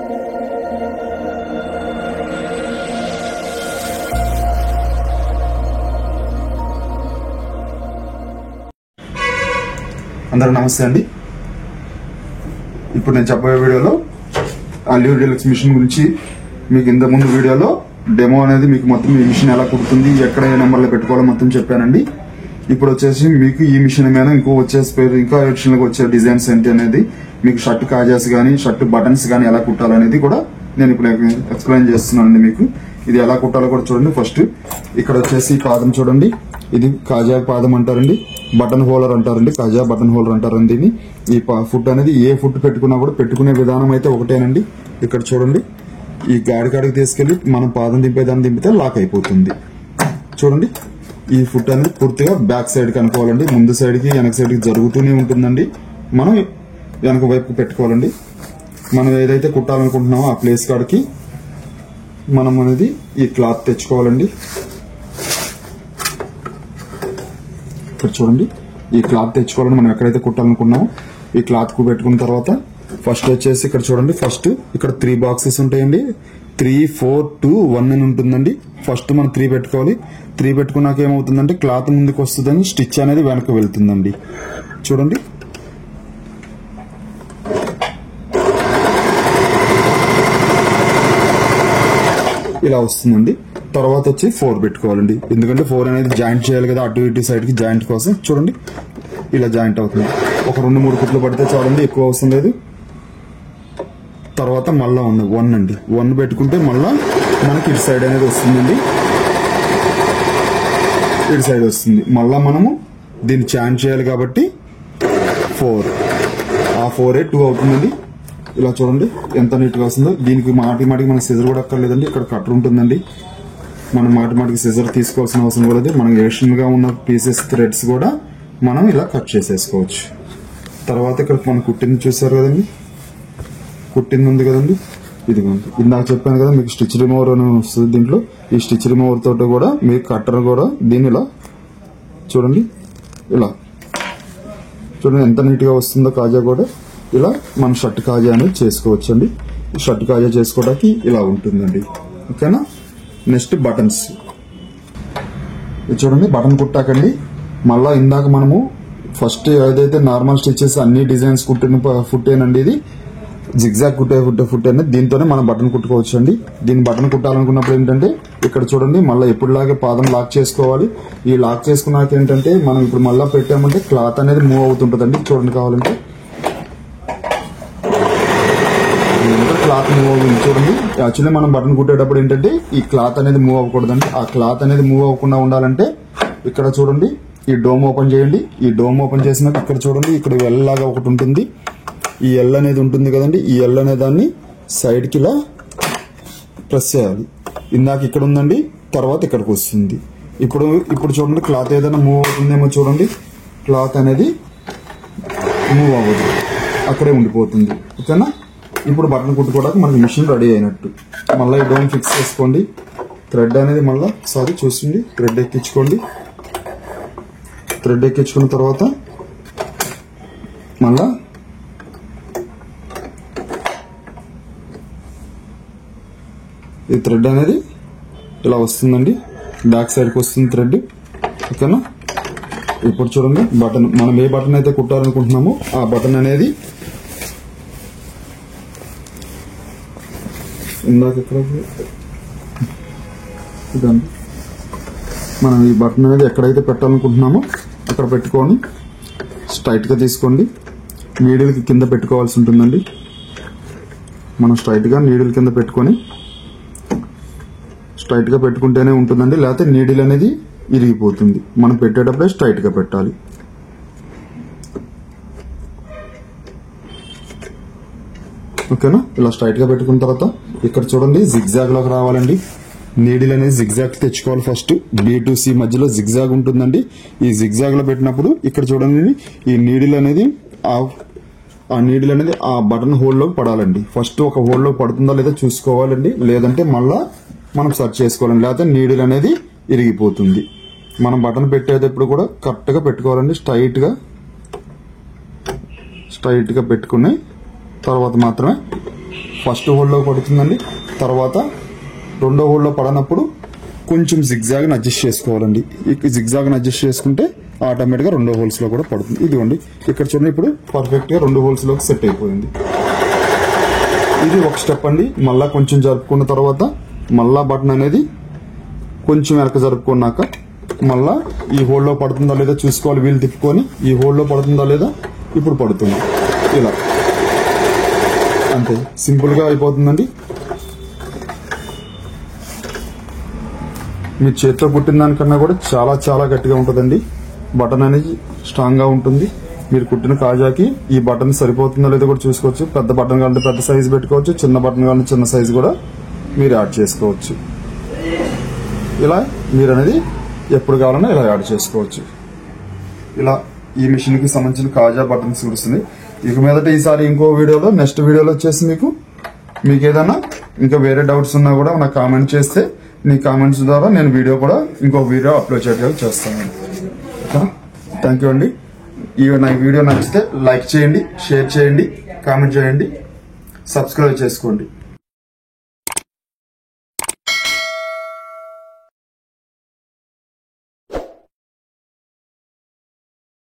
అందరూ నమస్తే అండి. ఇప్పుడు నేను చెప్పబోయే వీడియోలో అల్యూర్ డీలక్స్ మిషన్ గురించి మీకు ఇంత ముందు వీడియోలో డెమో అనేది మీకు మొత్తం ఈ మిషన్ ఎలా కుడుతుంది, ఎక్కడ ఏ నెంబర్లో పెట్టుకోవాలో మొత్తం చెప్పానండి. ఇప్పుడు వచ్చేసి మీకు ఈ మిషన్ మీద ఇంకో ఇంకా అడిషనల్ గా వచ్చే డిజైన్స్ ఏంటి అనేది, మీకు షర్ట్ కాజాస్ గానీ షర్ట్ బటన్స్ గానీ ఎలా కుట్టాలనేది కూడా నేను ఇప్పుడు ఎక్స్ప్లెయిన్ చేస్తున్నానండి. మీకు ఇది ఎలా కుట్టాలో కూడా చూడండి. ఫస్ట్ ఇక్కడ వచ్చేసి పాదం చూడండి, ఇది కాజా పాదం అంటారండి, బటన్ హోలర్ అంటారండి, కాజా బటన్ హోలర్ అంటారండి. దీన్ని ఈ ఫుట్ అనేది ఏ ఫుట్ పెట్టుకున్నా కూడా పెట్టుకునే విధానం అయితే ఒకటేనండి. ఇక్కడ చూడండి, ఈ గాడికాడికి తీసుకెళ్లి మనం పాదం దింపేదాన్ని దింపితే లాక్ అయిపోతుంది. చూడండి, ఈ ఫుట్ అనేది పూర్తిగా బ్యాక్ సైడ్ కి అనుకోవాలండి. ముందు సైడ్ కి వెనక సైడ్ కి జరుగుతూనే ఉంటుందండి. మనం వెనక వైపు పెట్టుకోవాలండి. మనం ఏదైతే కుట్టాలనుకుంటున్నామో ఆ ప్లేస్ కాడికి మనం అనేది ఈ క్లాత్ తెచ్చుకోవాలండి. ఇక్కడ చూడండి, ఈ క్లాత్ తెచ్చుకోవాలని మనం ఎక్కడైతే కుట్టాలనుకున్నామో ఈ క్లాత్ కు పెట్టుకున్న తర్వాత ఫస్ట్ వచ్చేసి ఇక్కడ చూడండి, ఫస్ట్ ఇక్కడ 3 బాక్సెస్ ఉంటాయండి. 3, 4, 2, 1 అని ఉంటుందండి. ఫస్ట్ మనం 3 పెట్టుకోవాలి. 3 పెట్టుకున్నాక ఏమవుతుందంటే క్లాత్ ముందుకు వస్తుందని స్టిచ్ అనేది వెనక్కి వెళ్తుందండి. చూడండి, ఇలా వస్తుందండి. తర్వాత వచ్చి 4 పెట్టుకోవాలండి, ఎందుకంటే 4 అనేది జాయింట్ చేయాలి కదా, అటు ఇటు సైడ్ కి జాయింట్ కోసం. చూడండి, ఇలా జాయింట్ అవుతుంది. ఒక 2-3 కుట్లు పడితే చాలండి, ఎక్కువ అవసరం లేదు. తర్వాత మళ్ళా 1 అండి, 1 పెట్టుకుంటే మళ్ళా మనకి ఇటు సైడ్ అనేది వస్తుందండి. ఇటు సైడ్ వస్తుంది. మళ్ళా మనము దీన్ని జాయింట్ చేయాలి కాబట్టి 4, ఆ 4 2 అవుతుందండి. ఇలా చూడండి ఎంత నీట్ గా వస్తుందో. దీనికి మాటికి మన సిజర్ కూడా అక్కర్లేదండి, ఇక్కడ కట్టర్ ఉంటుందండి. మనం మాటికి సిజర్ తీసుకోవాల్సిన అవసరం కూడా లేదు. మనం ఎడిషన్ గా ఉన్న పీసెస్ థ్రెడ్స్ కూడా మనం ఇలా కట్ చేసేసుకోవచ్చు. తర్వాత ఇక్కడ మనం కుట్టింది చూసారు కదండి, కుట్టింది ఉంది కదండి, ఇదిగోండి. ఇందాక చెప్పాను కదా మీకు స్టిచ్ రిమూవర్ అని వస్తుంది దీంట్లో. ఈ స్టిచ్ రిమూవర్ తోటి కూడా మీకు కట్టర్ కూడా దీన్ని ఇలా చూడండి, ఇలా చూడండి ఎంత నీట్ గా వస్తుందో. కాజా కూడా ఇలా మన షర్ట్ కాజా అనేది చేసుకోవచ్చు అండి. షర్ట్ కాజా చేసుకోవడానికి ఇలా ఉంటుందండి. ఓకేనా. Next buttons. ఇది చూడండి, బటన్ కుట్టాకండి మళ్ళా ఇందాక మనము ఫస్ట్ ఏదైతే నార్మల్ స్టిచెస్ అన్ని డిజైన్స్ కుట్టిన ఫుట్టేనండి, ఇది జిగ్జాగ్ కుట్టే ఫుట్ అనేది దీంతోనే మనం బటన్ కుట్టుకోవచ్చు అండి. దీన్ని బటన్ కుట్టాలనుకున్నప్పుడు ఏంటంటే ఇక్కడ చూడండి, మళ్ళీ ఎప్పుడులాగే పాదం లాక్ చేసుకోవాలి. ఈ లాక్ చేసుకున్నాక ఏంటంటే మనం ఇప్పుడు మళ్ళీ పెట్టామంటే క్లాత్ అనేది మూవ్ అవుతుంటదండి. చూడండి, కావాలంటే క్లాత్ మూవ్ అవుతుంది. చూడండి, యాక్చువల్లీ మనం బటన్ కుట్టేటప్పుడు ఏంటంటే ఈ క్లాత్ అనేది మూవ్ అవ్వకూడదండి. ఆ క్లాత్ అనేది మూవ్ అవ్వకుండా ఉండాలంటే ఇక్కడ చూడండి, ఈ డోమ్ ఓపెన్ చేయండి. ఈ డోమ్ ఓపెన్ చేసినాక ఇక్కడ చూడండి, ఇక్కడ ఎల్ లాగా ఒకటి ఉంటుంది. ఈ ఎల్ అనేది ఉంటుంది కదండి, ఈ ఎల్ అనే దాన్ని సైడ్ కి ఇలా ప్రెస్ చేయాలి. ఇందాక ఇక్కడ ఉందండి, తర్వాత ఇక్కడికి వస్తుంది. ఇప్పుడు చూడండి, క్లాత్ ఏదైనా మూవ్ అవుతుందేమో చూడండి, క్లాత్ అనేది మూవ్ అవ్వదు, అక్కడే ఉండిపోతుంది. ఓకేనా. ఇప్పుడు బటన్ కుట్టుకోవడానికి మనకి మిషన్ రెడీ అయినట్టు. మళ్ళీ ఈ డోమ్ ఫిక్స్ చేసుకోండి. థ్రెడ్ అనేది మళ్ళీ ఒకసారి చూసిండి, థ్రెడ్ ఎక్కించుకోండి. థ్రెడ్ ఎక్కించుకున్న తర్వాత మళ్ళా ఈ థ్రెడ్ అనేది ఇలా వస్తుందండి, బ్యాక్ సైడ్కి వస్తుంది థ్రెడ్. ఓకేనా. ఇప్పుడు చూడండి, బటన్ మనం ఏ బటన్ అయితే కుట్టాలనుకుంటున్నామో ఆ బటన్ అనేది ఇందాక ఇక్కడ ఇదండి, మనం ఈ బటన్ అనేది ఎక్కడైతే పెట్టాలనుకుంటున్నామో అక్కడ పెట్టుకొని స్ట్రైట్ గా తీసుకోండి. నీడిల్ కి కింద పెట్టుకోవాల్సి ఉంటుందండి. మనం స్ట్రైట్ గా నీడిల్ కింద పెట్టుకొని స్ట్రైట్ గా పెట్టుకుంటేనే ఉంటుందండి, లేకపోతే నీడిల్ అనేది ఇరిగిపోతుంది. మనం పెట్టేటప్పుడే స్ట్రైట్ గా పెట్టాలి. ఓకేనా. ఇలా స్ట్రైట్ గా పెట్టుకున్న తర్వాత ఇక్కడ చూడండి, జిగ్జాగ్ లోకి రావాలండి. నీడిల్ అనేది జిగ్జాగ్ తెచ్చుకోవాలి. ఫస్ట్ B-C మధ్యలో జిగ్జాగ్ ఉంటుందండి. ఈ జిగ్జాగ్ లో పెట్టినప్పుడు ఇక్కడ చూడండి, ఈ నీడిల్ అనేది ఆ బటన్ హోల్ లోకి పడాలండి. ఫస్ట్ ఒక హోల్ లో పడుతుందా లేదా చూసుకోవాలండి, లేదంటే మళ్ళా మనం సెర్చ్ చేసుకోవాలండి, లేకపోతే నీడిల్ అనేది ఇరిగిపోతుంది. మనం బటన్ పెట్టేటప్పుడు కూడా కరెక్ట్ గా పెట్టుకోవాలండి. స్ట్రైట్ గా పెట్టుకుని తర్వాత మాత్రమే ఫస్ట్ హోల్లో పడుతుందండి. తర్వాత రెండో హోల్లో పడనప్పుడు కొంచెం జిగ్జాగ్ని అడ్జస్ట్ చేసుకోవాలండి. ఈ జిగ్జాగ్ని అడ్జస్ట్ చేసుకుంటే ఆటోమేటిక్గా రెండో హోల్స్లో కూడా పడుతుంది. ఇదిగోండి ఇక్కడ చూడండి, ఇప్పుడు పర్ఫెక్ట్గా రెండు హోల్స్లోకి సెట్ అయిపోయింది. ఇది ఒక స్టెప్ అండి. మళ్ళా కొంచెం జరుపుకున్న తర్వాత మళ్ళా బటన్ అనేది కొంచెం వెనక జరుపుకున్నాక మళ్ళా ఈ హోల్లో పడుతుందా లేదా చూసుకోవాలి. వీలు తిప్పుకొని ఈ హోల్లో పడుతుందా లేదా, ఇప్పుడు పడుతుంది. ఇలా అంతే సింపుల్గా అయిపోతుందండి. మీ చేతితో కుట్టిన దానికన్నా కూడా చాలా చాలా గట్టిగా ఉంటుందండి. బటన్ అనేది స్ట్రాంగ్ గా ఉంటుంది. మీరు కుట్టిన కాజాకి ఈ బటన్ సరిపోతుందో లేదో కూడా చూసుకోవచ్చు. పెద్ద బటన్ కావాలంటే పెద్ద సైజు పెట్టుకోవచ్చు, చిన్న బటన్ కావాలంటే చిన్న సైజు కూడా మీరు యాడ్ చేసుకోవచ్చు. ఇలా మీరు అనేది ఎప్పుడు కావాలన్నా ఇలా యాడ్ చేసుకోవచ్చు. ఇలా ఈ మిషన్ కి సంబంధించిన కాజా బటన్స్ కుడుస్తుంది. ఇక మీదట ఈసారి ఇంకో వీడియోలో నెక్స్ట్ వీడియోలో వచ్చేసి మీకు ఏదైనా ఇంకా వేరే డౌట్స్ ఉన్నా కూడా నాకు కామెంట్ చేస్తే మీ కామెంట్స్ ద్వారా నేను వీడియో కూడా ఇంకో వీడియో అప్లోడ్ చేయడానికి చేస్తాను. థ్యాంక్ యూ అండి. నా వీడియో నచ్చితే లైక్ చేయండి, షేర్ చేయండి, కామెంట్ చేయండి, సబ్స్క్రైబ్ చేసుకోండి.